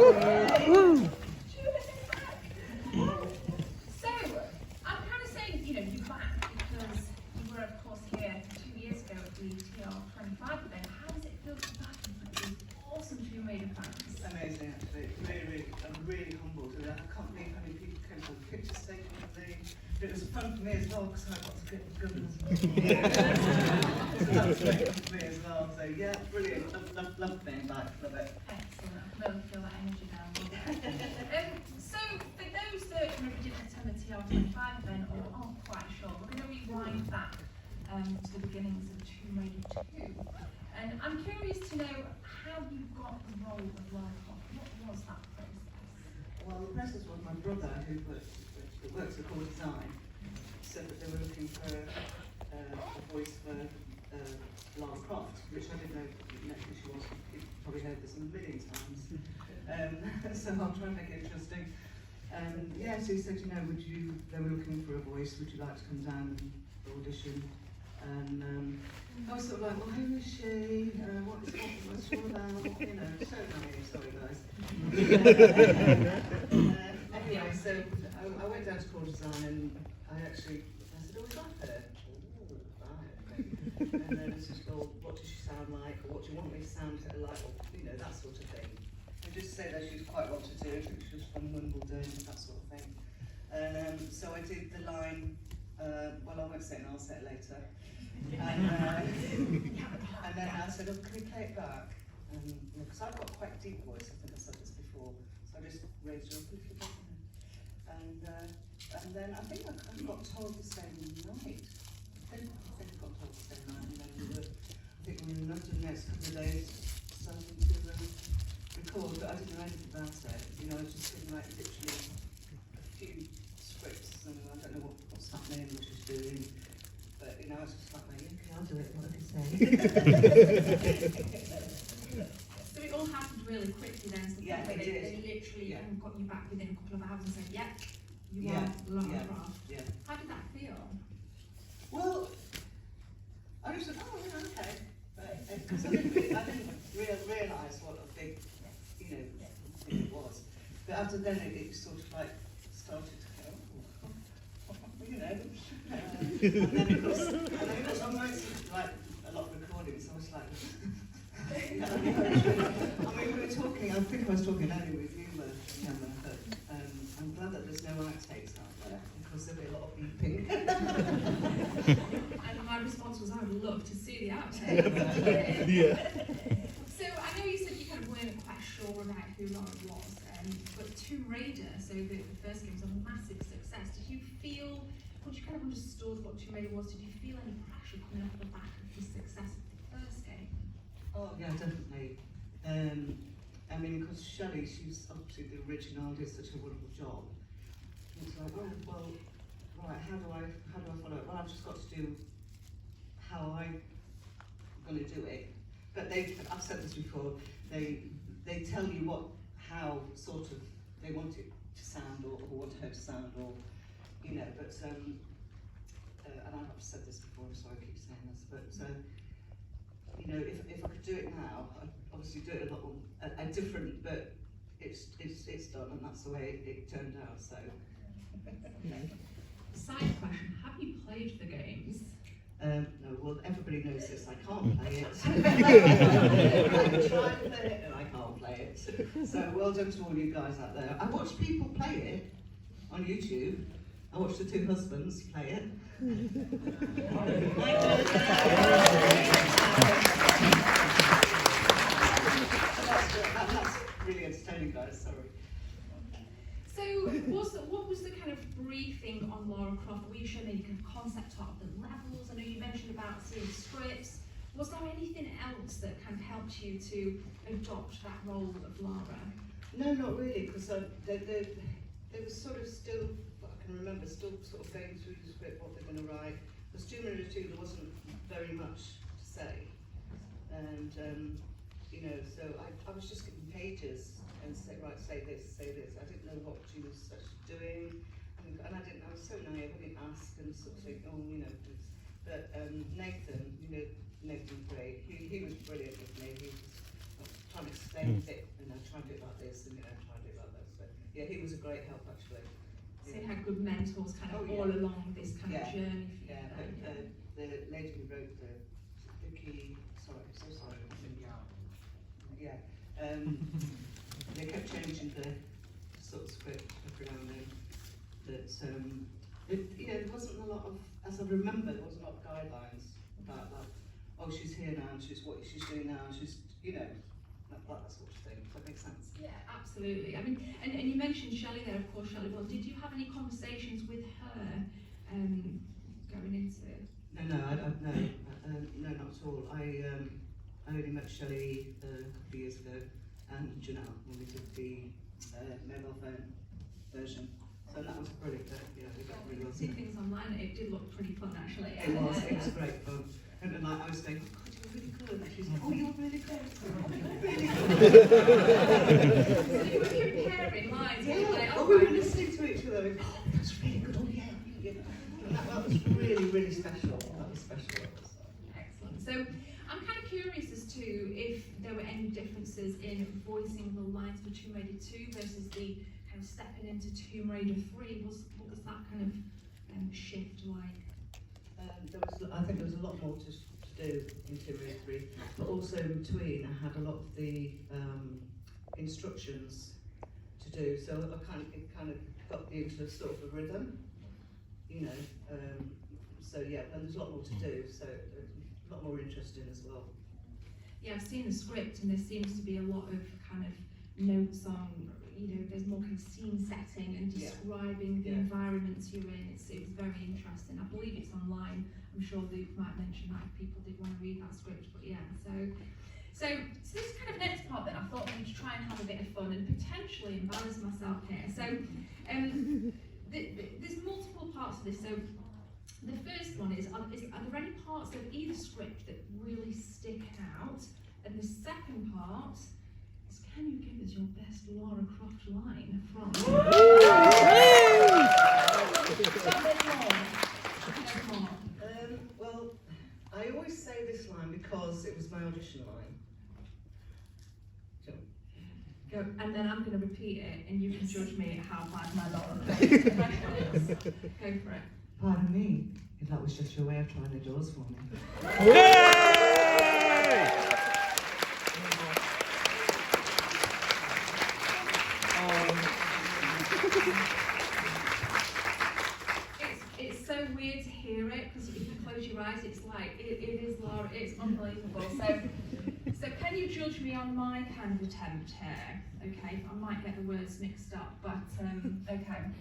So, I'm kind of saying, you're back because you were, of course, here 2 years ago at the TR25 event. How does it feel to be back in front of these awesome Tomb Raider fans? Amazing, actually. I'm really humbled. I can't believe how many people came for pictures taken with me. It was fun for me as well because I got to get the guns. So that was great for me as well. So yeah, brilliant. Love being back. Love it. Excellent. I can really feel that energy now. So, for those that maybe didn't attend the TR25 event or aren't quite sure, we're going to rewind back to the beginnings of Tomb Raider 2. And I'm curious to know how you got the role of Lara Croft. What was that process? Well, the process was my brother, who works for Core Design, said that they were looking for a voice for Lara Croft, which I didn't know who she was. You've probably heard this a million times. So I'll try and make it interesting. Yeah, so he said, they were looking for a voice, would you like to come down and audition? And I was sort of like, well, who is she? What's she all about? So naive, sorry guys. Anyway, so I went down to Core Design and I said, oh, is that her? Oh, right. And then I said, well, what does she sound like? Or what do you want me to sound like? Or, that sort of thing. And just say that she was quite well to do, she was from Wimbledon, that sort of thing. So I did the line, well, I won't say it and I'll say it later. And then I said, oh, can we play it back? Because I've got quite a deep voice, I think I said this before, so I just raised it up a little bit. And then I think I got told the same night. I think I got told the same night, and then we were in London the next couple of days, starting to record, but I didn't know anything about it. I was just getting like literally a few scripts, and I don't know what's happening, what she's doing. But I was just like, okay, I'll do it, what did I say? So it all happened really quickly then, so yeah, they literally got you back within a couple of hours and said, yep, you are Lara Croft. Yeah. How did that feel? Well, I just said, oh, okay. Because I didn't realise what a big, thing it was. But after then, it sort of like started to go, and then of course, I'm like a lot of recordings, so I was like, we were talking, I think I was talking earlier with you, Gemma, but I'm glad that there's no outtakes out there, because there'll be a lot of beeping. And my response was, I would love to see the outtakes. Yeah. So I know you said you kind of weren't quite sure about who Lara was, but Tomb Raider, so the first game was a massive success. Did you feel, once you kind of understood what Tomb Raider was, did you feel any pressure coming off the back of the success of the first game? Oh yeah, definitely. Because Shelley, she's obviously the original, did such a wonderful job. And it's like, oh well, right, how do I follow it? Well, I've just got to do how I'm going to do it. But I've said this before, they tell you how sort of they want it to sound or want her to sound, or and I've said this before, so I keep saying this, but if I could do it now, I'd obviously do it a lot different, but it's done, and that's the way it turned out. So. Side question: have you played the games? No, well, everybody knows this. I can't play it. I try to play it, and I can't play it. So well done to all you guys out there. I watch people play it on YouTube. I watch the two husbands play it. That's really entertaining, guys. Sorry. So, what was the kind of briefing on Lara Croft? Were you shown any kind of concept art of the levels? I know you mentioned about seeing scripts. Was there anything else that kind of helped you to adopt that role of Lara? No, not really, because they were sort of still, I can remember, still sort of going through the script, what they're going to write. Because Tomb Raider 2, there wasn't very much to say. And, so I was just getting pages and say, right, say this, say this. I didn't know what she was actually doing. And I was so naive, I didn't ask and sort of think, oh, But Nathan, Nathan's great. He was brilliant with me. He was trying to explain it, trying to do it like this, and Yeah, he was a great help actually. So you had good mentors kind of all along this kind of journey for you. The lady who wrote the Vicky, sorry, so sorry. Yeah. They kept changing the sort of script every now and then. That there wasn't a lot of, as I remember, there wasn't a lot of guidelines about that. Oh, she's here now, and she's what she's doing now, and she's, that sort of thing. Does that make sense? Yeah, absolutely. I mean, and you mentioned Shelley there, of course, Shelley. Well, did you have any conversations with her going into? No, not at all. I only met Shelley a couple of years ago, and Janelle when we did the mobile phone version. So that was brilliant. We got really well. See things online. It did look pretty fun, actually. It was great fun. And then I was going, oh God, you're really good. And she's like, oh, you're really good. Really good. So you were comparing lines. Yeah. We were listening to each other. Oh, that's really good. Oh, yeah. And that was really, really special. That was special. Excellent. So I'm kind of curious as to if there were any differences in voicing the lines for Tomb Raider 2 versus the kind of stepping into Tomb Raider 3. What was that kind of shift like? I think there was a lot more to do in Tomb Raider 3, but also in between I had a lot of the instructions to do, so it kind of got me into sort of a rhythm, so yeah, and there's a lot more to do, so a lot more interesting as well. Yeah, I've seen the script and there seems to be a lot of kind of notes on, there's more kind of scene setting and describing the environments you're in. It was very interesting. I believe it's online. I'm sure Luke might mention that if people did want to read that script, but yeah, so this is kind of next part that I thought I would try and have a bit of fun and potentially embarrass myself here. So there's multiple parts of this. So the first one is, are there any parts of either script that really stick out? And the second part is, can you give us your best Lara Croft line from? Well, I always say this line because it was my audition line. Go, and then I'm going to repeat it, and you can judge me how bad my Lara Croft is. Go for it. Pardon me, if that was just your way of trying the doors for me. It's so weird to hear it, because if you close your eyes, it's like, it is Lara, it's unbelievable. So can you judge me on my kind of attempt here? Okay, I might get the words mixed up, but okay.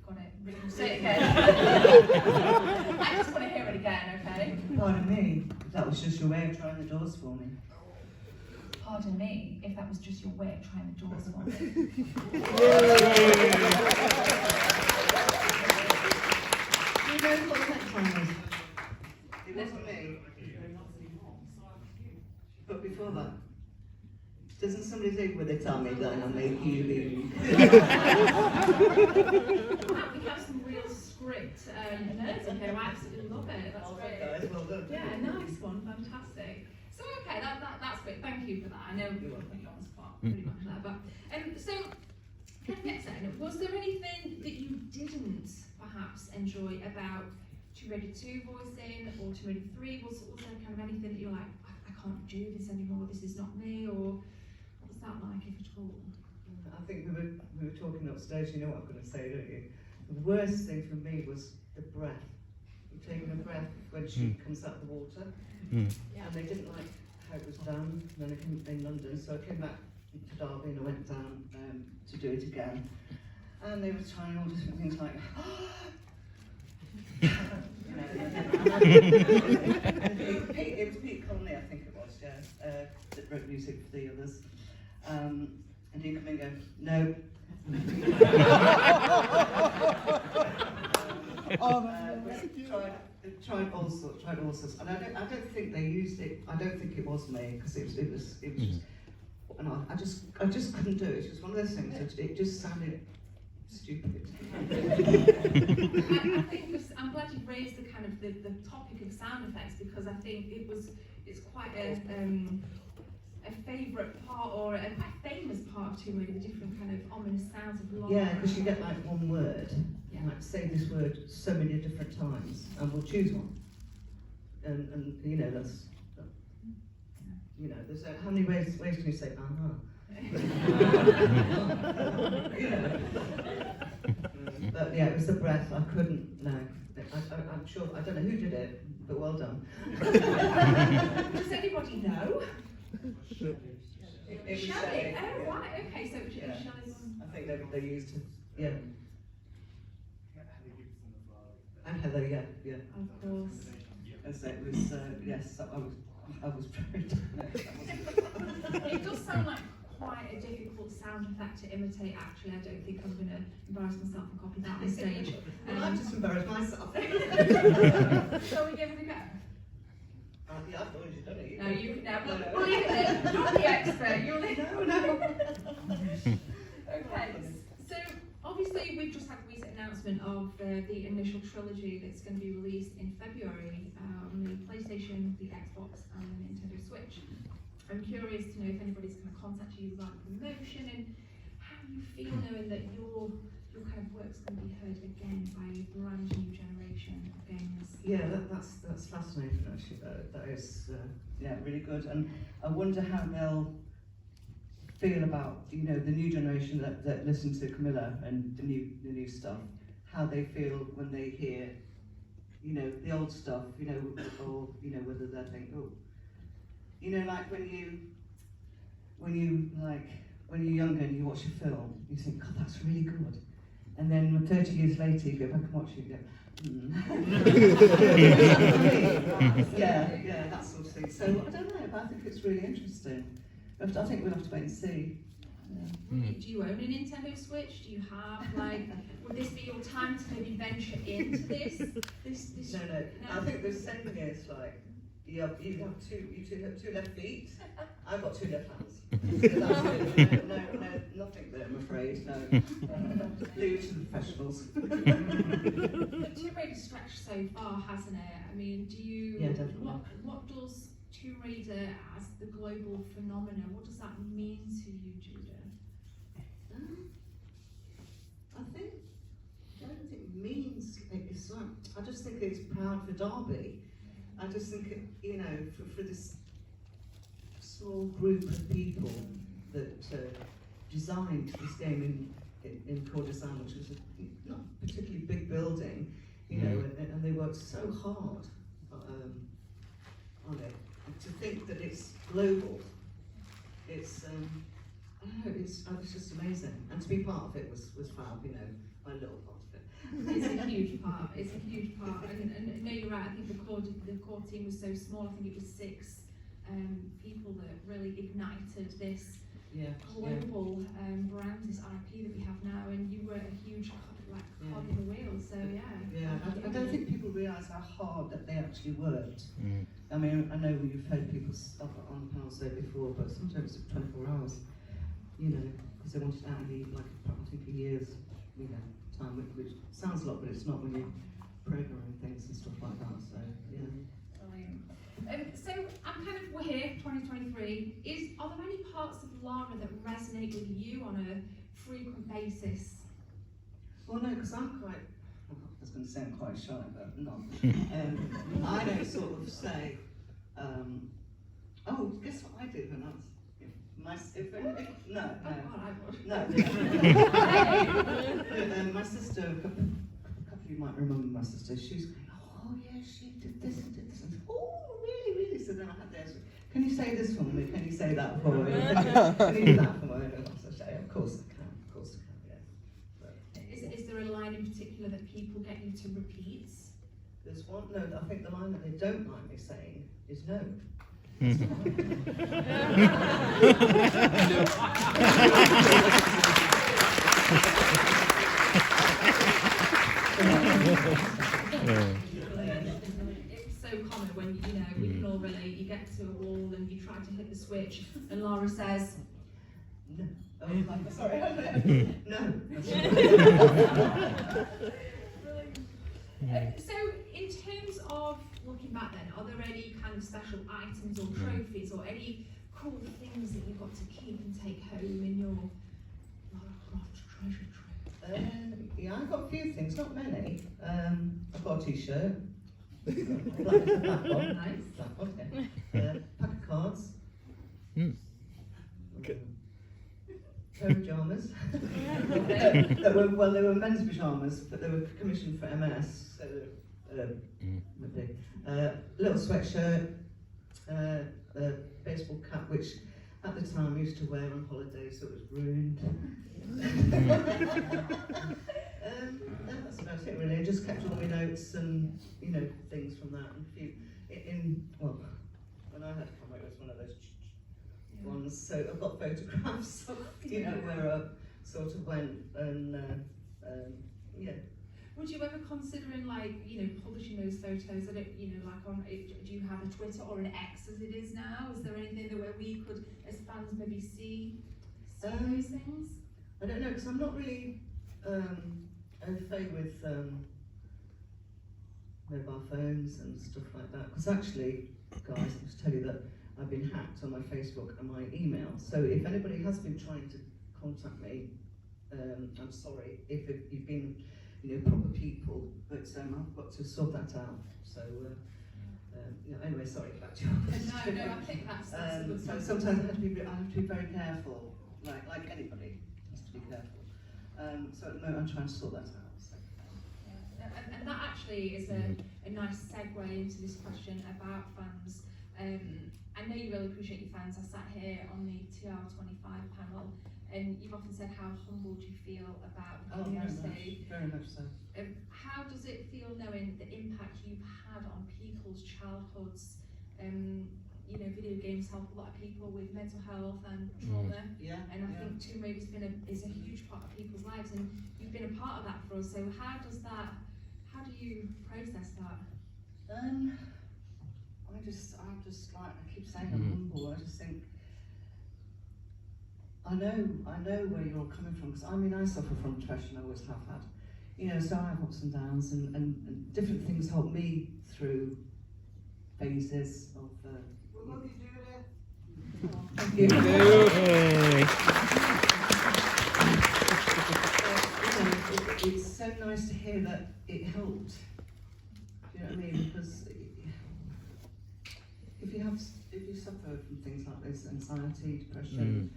Got it. Say it again. I just want to hear it again, okay? Pardon me, if that was just your way of trying the doors for me. Pardon me, if that was just your way of trying the doors for me. Do you know what the next one was? It wasn't me. But before that, doesn't somebody think when they tell me that I make you leave? We have some real script nerds in here. I absolutely love it. That's great. Guys, well done. Yeah, nice one, fantastic. So okay, that's great. Thank you for that. I know you were putting you on the spot pretty much there, but so kind of next then, was there anything that you didn't perhaps enjoy about Tomb Raider 2 voicing or Tomb Raider 3? Was there kind of anything that you're like, I can't do this anymore, this is not me, or what was that like, if at all? I think we were talking upstairs, you know what I'm going to say, don't you? The worst thing for me was the breath. You're taking a breath when she comes out of the water. And they didn't like how it was done. And then I came in London, so I came back to Derby and I went down to do it again. And they were trying all different things like, it was Pete Conley, I think it was, that wrote music for the others. And he'd come in and go, no. Tried all sorts, and I don't think they used it. I don't think it was me, because it was just, and I just couldn't do it. It was one of those things. It just sounded stupid. I think I'm glad you raised the kind of the topic of sound effects, because I think it's quite a a favourite part or a quite famous part of Tomb Raider, the different kind of ominous sounds of Lara? Yeah, because you get like one word, Yeah. like say this word so many different times, and we'll choose one. And you know, that's, you know, there's how many ways can you say you know. But yeah, it was the breath. I couldn't. No, I'm sure. I don't know who did it, but well done. Does anybody know? It was Shelley. Shelley, Oh, yeah. right. Okay, so it was Yeah. Shelley's. I think they used it. Yeah. And Heather, yeah. Of course. And so it was. Yes, I was very. It does sound like quite a difficult sound effect to imitate, actually. I don't think I'm going to embarrass myself and copy that on stage. Well, I've just embarrassed myself. Shall we give it a go? Yeah, I thought you'd done it. No, you can now. We'll leave it there. You're the expert. You're the... No. Okay, so obviously we've just had a recent announcement of the initial trilogy that's going to be released in February on the PlayStation, the Xbox and the Nintendo Switch. I'm curious to know if anybody's going to contact you about promotion and how you feel knowing that your kind of work's going to be heard again by a brand new generation of gamers. Yeah, that's fascinating actually. That is really good, and I wonder how they'll feel about the new generation that listen to Camilla and the new stuff. How they feel when they hear the old stuff, or whether they think, oh, like when you're younger and you watch a film, you think, God, that's really good. And then 30 years later, you go back and watch it and go, yeah, that sort of thing. So I don't know, but I think it's really interesting. I think we'll have to wait and see. Do you own a Nintendo Switch? Do you have, would this be your time to maybe venture into this? No. I think the same is you have two left feet. I've got two left hands. So that's it. No, nothing there, I'm afraid. No. Leave it to the professionals. The Tomb Raider stretched so far, hasn't it? I mean, do you? Yeah, definitely. What does Tomb Raider as the global phenomenon? What does that mean to you, Judith? I don't think it means it's like. I just think it's proud for Derby. I just think for this small group of people that designed this game in Kurdistan, which was not a particularly big building, and they worked so hard on it. To think that it's global, it's I don't know, it's just amazing. And to be part of it was fab, my little part of it. It's a huge part. It's a huge part. And no, you're right. I think the core team was so small. I think it was 6 people that really ignited this global brand, this IP that we have now. And you were a huge cog in the wheel. So yeah. I don't think people realise how hard that they actually worked. I mean, I know you've heard people on the panel say before, but sometimes it's 24 hours. Because they wanted out of the I think a year's time, which sounds a lot, but it's not when you're programming things and stuff like that. So Brilliant. So we're here, 2023. Are there any parts of Lara that resonate with you on a frequent basis? Well, no, because I'm quite. I was going to say I'm quite shy, but not. I don't sort of say. Oh, guess what I did when I was. No. My sister, a couple of you might remember my sister, she was going, oh yeah, she did this and did this. And, oh, really? So then I had this, can you say this for me? Can you say that for me? Can you do that for me? And I say, of course I can, yeah. But, is there a line in particular that people get you to repeat? There's one, no, I think the line that they don't like me saying is no. It's so common when we can all relate. You get to a wall and you try to hit the switch, and Lara says, "No." Oh, I'm sorry. No. So, in terms of looking back, then, are there any kind of special items or trophies or any cool things that you've got to keep and take home in your Lara Croft treasure trove? Yeah, I've got a few things, not many. I've got a t-shirt. Black one. Nice. Black one, yeah. Pack of cards. Good. Pair of pyjamas. They were men's pyjamas, but they were commissioned for MS. So, little sweatshirt, a baseball cap, which at the time I used to wear on holiday, so it was ruined. That's about it really. I just kept all my notes and things from that. And a few when I had to come, it was one of those ones. So I've got photographs of where I sort of went and yeah. Would you ever considering publishing those photos? Do you have a Twitter or an X as it is now? Is there anything that where we could, as fans, maybe see those things? I don't know, because I'm not really au fait with mobile phones and stuff like that. Because actually, guys, I must tell you that I've been hacked on my Facebook and my email. So if anybody has been trying to contact me, I'm sorry if you've been proper people, but I've got to sort that out. So anyway, sorry, back to your question. No, I think that's a good so point. sometimes I have to be very careful, like anybody has to be careful. So at the moment I'm trying to sort that out. So. Yeah. And that actually is a nice segue into this question about fans. I know you really appreciate your fans. I sat here on the TR25 panel, and you've often said how humbled you feel about the community. Very much so. How does it feel knowing the impact you've had on people's childhoods? Video games help a lot of people with mental health and trauma. Yeah. And I think Tomb Raider is a huge part of people's lives, and you've been a part of that for us. So how do you process that? I keep saying I'm humble. I just think I know where you're coming from, because I suffer from depression, I always have had. So I have ups and downs, and different things help me through phases of. We love you, Judith. Thank you. It's so nice to hear that it helped. Do you know what I mean? Because if you suffer from things like this, anxiety, depression,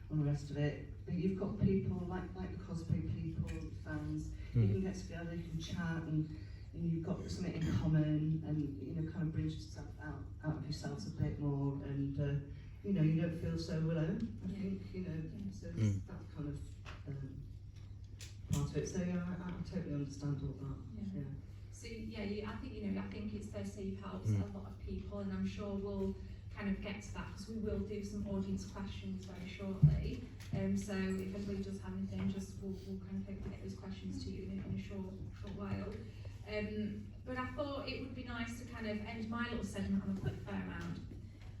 and the rest of it, but you've got people like the cosplay people, fans. You can get together, you can chat, and you've got something in common, and kind of brings yourself out of yourselves a bit more, and you don't feel so alone. I think so it's that kind of part of it. So yeah, I totally understand all that. Yeah. So I think it's fair to say you've helped a lot of people, and I'm sure we'll kind of get to that because we will do some audience questions very shortly. So if everybody does have anything, we'll kind of hopefully get those questions to you in a short while. But I thought it would be nice to kind of end my little segment on a quick fire round.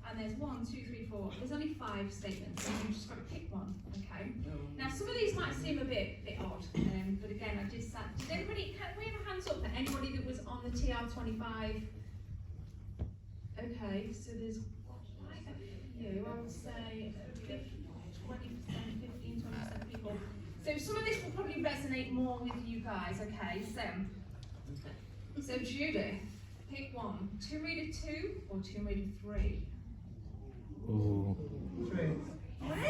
And there's 1, 2, 3, 4. There's only 5 statements, and you've just got to pick one. Okay. Now some of these might seem a bit odd, but again, I did anybody? Can we have a hands up for anybody that was on the TR25? Okay, so there's quite a few. I would say 20%, 15-20% people. So some of this will probably resonate more with you guys. Okay, so Judith, pick one. Tomb Raider 2 or Tomb Raider 3? Ooh. 3.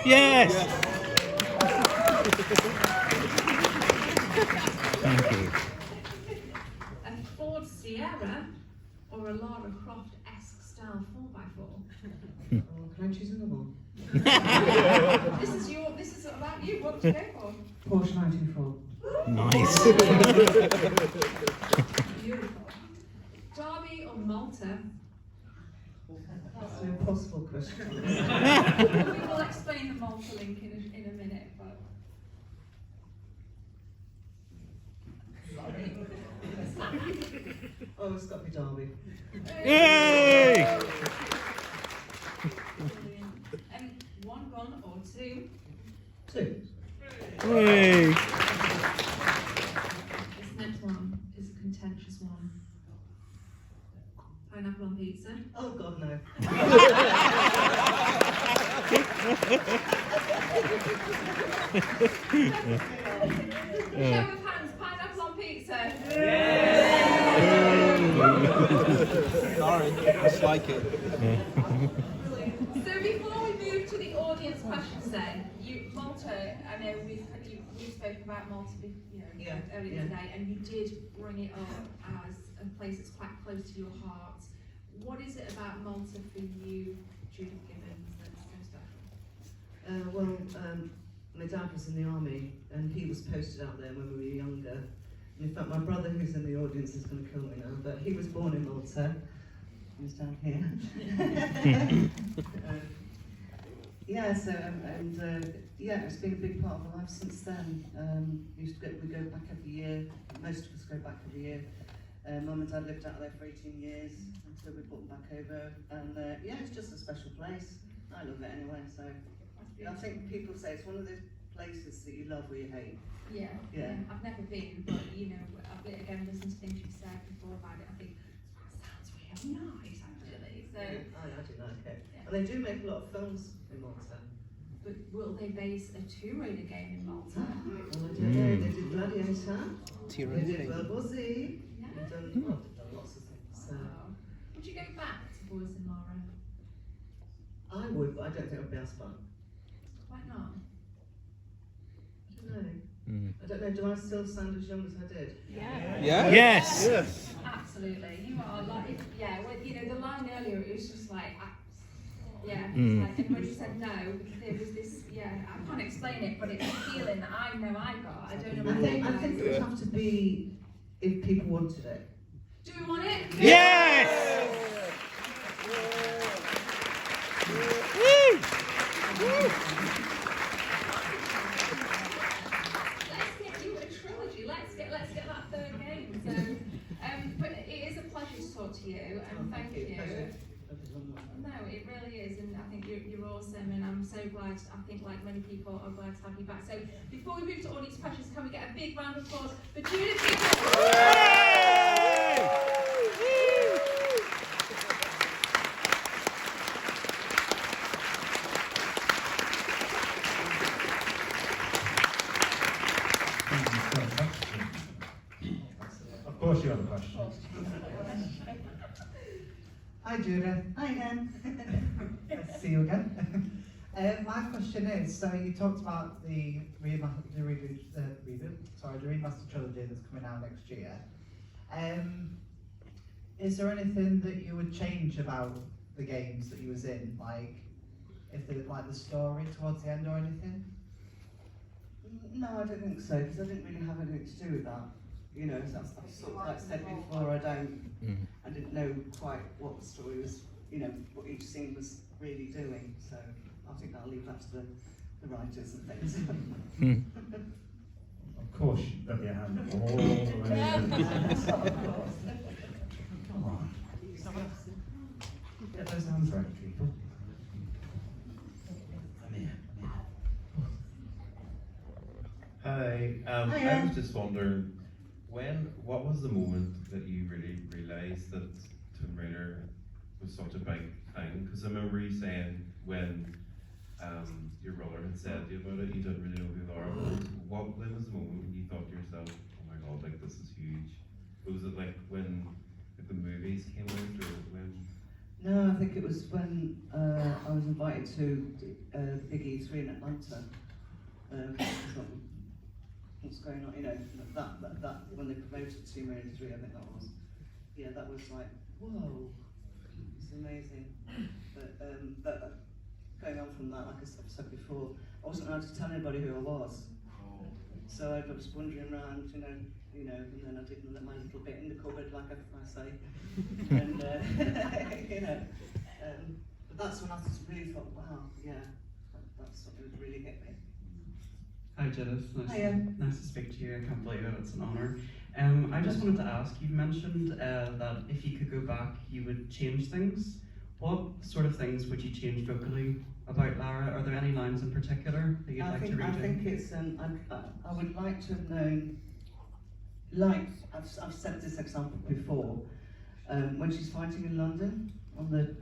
Yes! Thank you. A Ford Sierra or a Lara Croft-esque style 4x4? Can I choose another one? This is about you. What do you go for? Porsche 924. Nice. Beautiful. Derby or Malta? That's an impossible question. We will explain the Malta link in a minute, but. Oh, it's got to be Derby. Yay! One gun or 2? 2. Yay! This next one is a contentious one. Pineapple on pizza. Oh God, no. Show of hands, pineapple on pizza. Orange, just like it. So before we move to the audience questions then, Malta, I know we've spoken about Malta earlier today, and you did bring it up as a place that's quite close to your heart. What is it about Malta for you, Judith Gibbins, that's so special? My dad was in the army, and he was posted out there when we were younger. And in fact, my brother, who's in the audience, is going to kill me now, but he was born in Malta. He's down here. It's been a big part of my life since then. We go back every year. Most of us go back every year. Mum and Dad lived out there for 18 years until we brought them back over. And it's just a special place. I love it anyway. So I think people say it's one of those places that you love or you hate. Yeah. I've never been, but I've again listened to things you've said before about it. I think that sounds really nice, actually. So I do like it. Yeah. And they do make a lot of films in Malta. but will they base a Tomb Raider game in Malta? Well, I don't know. They did Gladiator. They did World War Z. Yeah. They've done lots of things. So Wow. Would you go back to Boys and Lara? I would, but I don't think I'd be as fun. Why not? I don't know. Do I still sound as young as I did? Yeah. Yeah? Yes. Absolutely. You are like, the line earlier, it was just like, it's like, and when you said no, there was this, I can't explain it, but it's a feeling that I know I got. I don't know what I think it would have to be if people wanted it. Do we want it? Yes. Let's get you a trilogy. Let's get that third game. So, but it is a pleasure to talk to you, and thank you. No, it really is, and I think you're awesome, and I'm so glad. I think, like many people, are glad to have you back. So, before we move to audience questions, can we get a big round of applause for Judith Gibbins? Of course you have a question. Hi Judith. Hi again. Nice to see you again. My question is, so you talked about the remaster trilogy that's coming out next year. Is there anything that you would change about the games that you was in, like if they like the story towards the end or anything? No, I don't think so, because I didn't really have anything to do with that. As I've sort of like said before, I didn't know quite what the story was, what each scene was really doing. So I think I'll leave that to the writers and things. Of course you've got your hand all the way. Come on. Get those hands right, people. Hi, I was just wondering, what was the moment that you really realised that Tomb Raider was such a big thing? Because I remember you saying when your brother had said to you about it, you didn't really know who Lara was. When was the moment when you thought to yourself, oh my god, like this is huge? Was it like when the movies came out, or when? No, I think it was when I was invited to the Big E3 in Atlanta. What's going on, that when they promoted Tomb Raider 3, I think that was. Yeah, that was like, whoa, it's amazing. But going on from that, like I've said before, I wasn't allowed to tell anybody who I was. So I was wandering around, and then I did my little bit in the cupboard, like I say. And but that's when I just really thought, wow, that's something that really hit me. Hi Judith, nice to speak to you. I can't believe it, it's an honour. I just wanted to ask, you mentioned that if you could go back, you would change things. What sort of things would you change vocally about Lara? Are there any lines in particular that you'd like to read? I think it's, I would like to have known, like, I've said this example before, when she's fighting in London, on the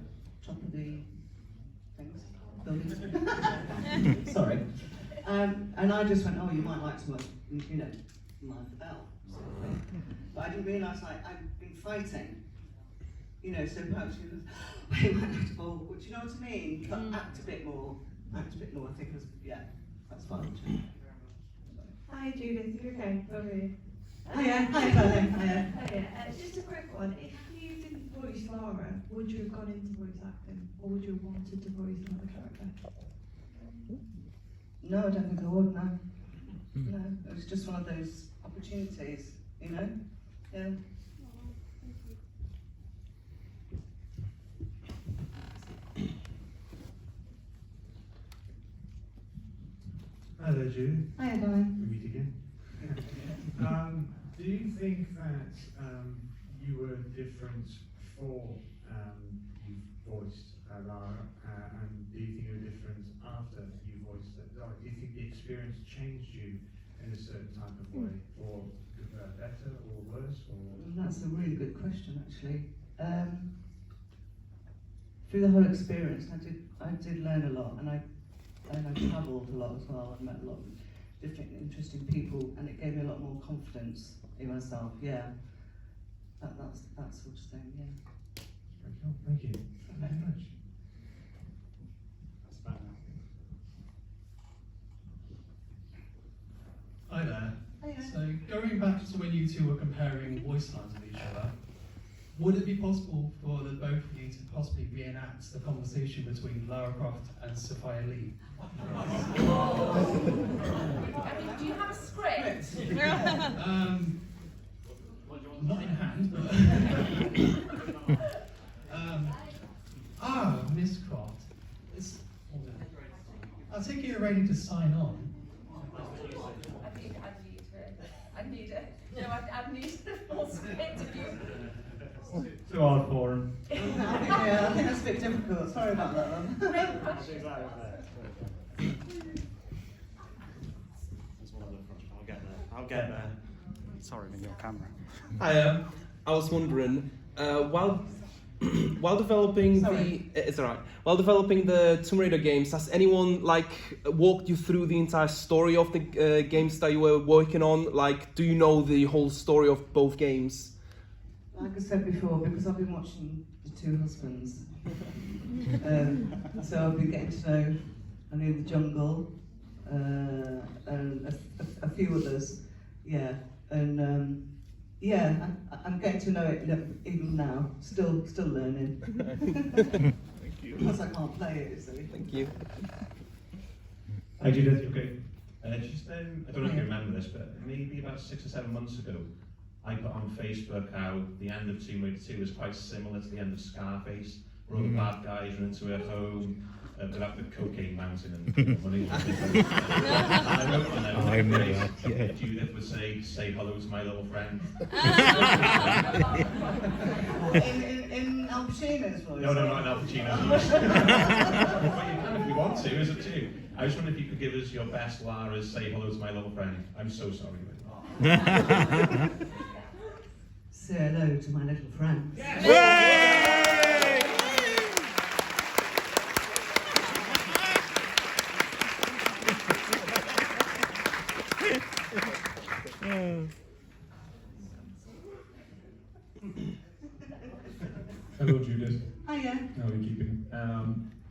top of the things, buildings. Sorry. And I just went, oh, you might like to, you know, mind the bell, sort of thing. But I didn't realise, like, I've been fighting. You know, so perhaps you might like to, oh, do you know what I mean? But act a bit more, I think it was, yeah, that's fine. Hi Judith, you okay? Lovely. Hiya, hi Colin, hiya. Hiya. Just a quick one. If you didn't voice Lara, would you have gone into voice acting, or would you have wanted to voice another character? No, I don't think I would, no. No, it was just one of those opportunities, you know? Yeah. Hi there, Judith. Hiya, Colin. We meet again. Do you think that you were different before you voiced Lara, and do you think you were different after you voiced it? Or do you think the experience changed you in a certain type of way, or better or worse? Or? That's a really good question, actually. Through the whole experience, I did learn a lot, and I travelled a lot as well. I met a lot of different interesting people, and it gave me a lot more confidence in myself. Yeah, that sort of thing. Yeah. Very cool. Thank you. Thank you very much. That's about that. Hi there. Hiya. So going back to when you two were comparing voice lines with each other, would it be possible for the both of you to possibly reenact the conversation between Lara Croft and Sophia Lee? I mean, do you have a script? Not in hand, but Miss Croft. I think you're ready to sign on. I need it. No, I need a full script of you. To all four. I think that's a bit difficult. Sorry about that one. Great question. I'll get there. Sorry, with your camera. Hi, I was wondering, while developing it's alright. While developing the Tomb Raider games, has anyone walked you through the entire story of the games that you were working on? Like, do you know the whole story of both games? Like I said before, because I've been watching The Two Husbands, so I've been getting to know, I know The Jungle, and a few others, yeah, and yeah, I'm getting to know it even now, still learning. Thank you. Because I can't play it, you see. Thank you. Hi Judith, okay. I don't know if you remember this, but maybe about 6 or 7 months ago, I put on Facebook how the end of Tomb Raider 2 is quite similar to the end of Scarface, where all the bad guys run into a home, without the cocaine mountain and money. I wrote on there, I remember that, yeah. Judith would say hello to my little friend. in Al Pacino's voice? No, not in Al Pacino's voice. But you can if you want to, is it too? I just wonder if you could give us your best Lara's say hello to my little friend. I'm so sorry. Say hello to my little friend. Hello Judith. Hiya. How are you keeping?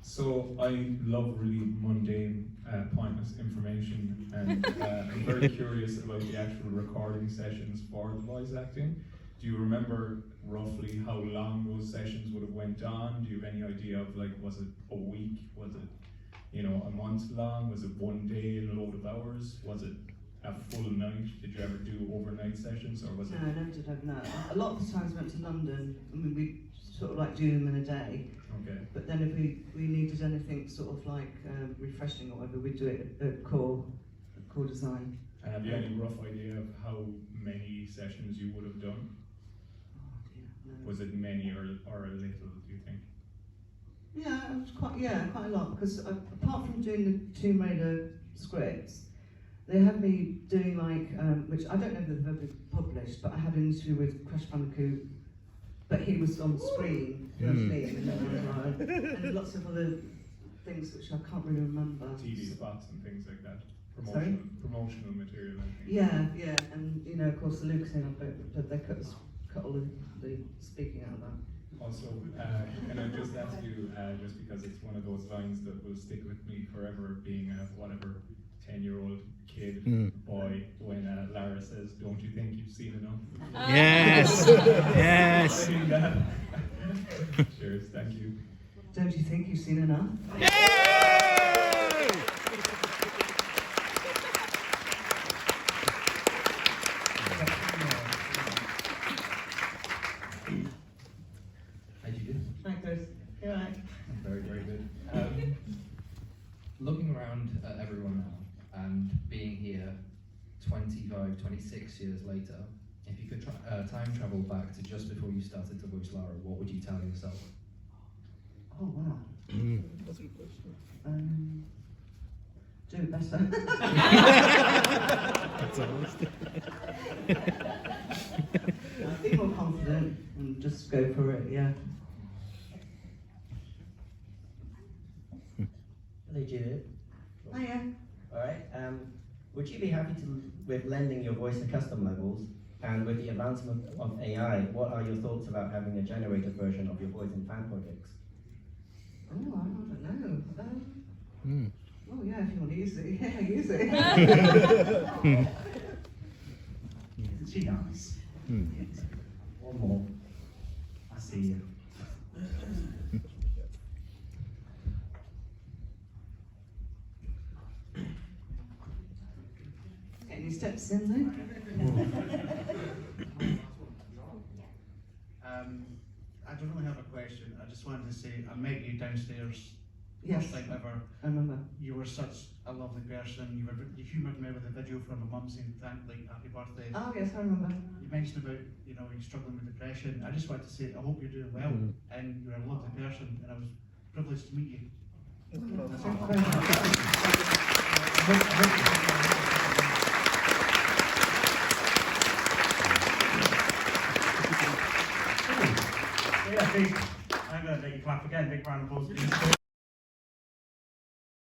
So I love really mundane, pointless information, and I'm very curious about the actual recording sessions for the voice acting. Do you remember roughly how long those sessions would have went on? Do you have any idea of was it a week? Was it, a month long? Was it one day and a load of hours? Was it a full night? Did you ever do overnight sessions, or was it? No, I never did overnight. A lot of the times I went to London. I mean, we sort of do them in a day. Okay. But then if we needed anything sort of refreshing or whatever, we'd do it at core design. And have you any rough idea of how many sessions you would have done? Oh dear, no. Was it many or a little, do you think? Yeah, it was quite a lot, because apart from doing the Tomb Raider scripts, they had me doing which I don't know if they've ever been published, but I had an interview with Crash Bandicoot, but he was on screen, and lots of other things which I can't really remember. TV spots and things like that. promotional material, I think. Yeah, and you know, of course, the Lucas thing, but they cut all the speaking out of that. Also, can I just ask you, just because it's one of those lines that will stick with me forever, being a whatever 10-year-old kid, boy, when Lara says, "Don't you think you've seen enough?" Yes! Yes! Cheers, thank you. Don't you think you've seen enough? Yay! Hi, Judith. Hi, Chris. You all right? Very, very good. Looking around at everyone now and being here 25, 26 years later, if you could time travel back to just before you started to voice Lara, what would you tell yourself? Oh, wow. That's a good question. Do it better. That's honest. Be more confident and just go for it, yeah. Hello, Judith. Hiya. Alright, would you be happy with lending your voice to custom levels? And with the advancement of AI, what are your thoughts about having a generated version of your voice in fan projects? Oh, I don't know. Mm. Oh, yeah, if you want to use it, yeah, use it. Isn't she nice? Mm. One more. I see you. Getting your steps in there. I don't really have a question. I just wanted to say I met you downstairs. Yes. First time ever. I remember. You were such a lovely person. You humoured me with a video from my mum saying happy birthday. Oh, yes, I remember. You mentioned about, you struggling with depression. I just wanted to say I hope you're doing well and you're a lovely person and I was privileged to meet you. Thank you very much. Yeah, big. I'm going to let you clap again. Big round of applause.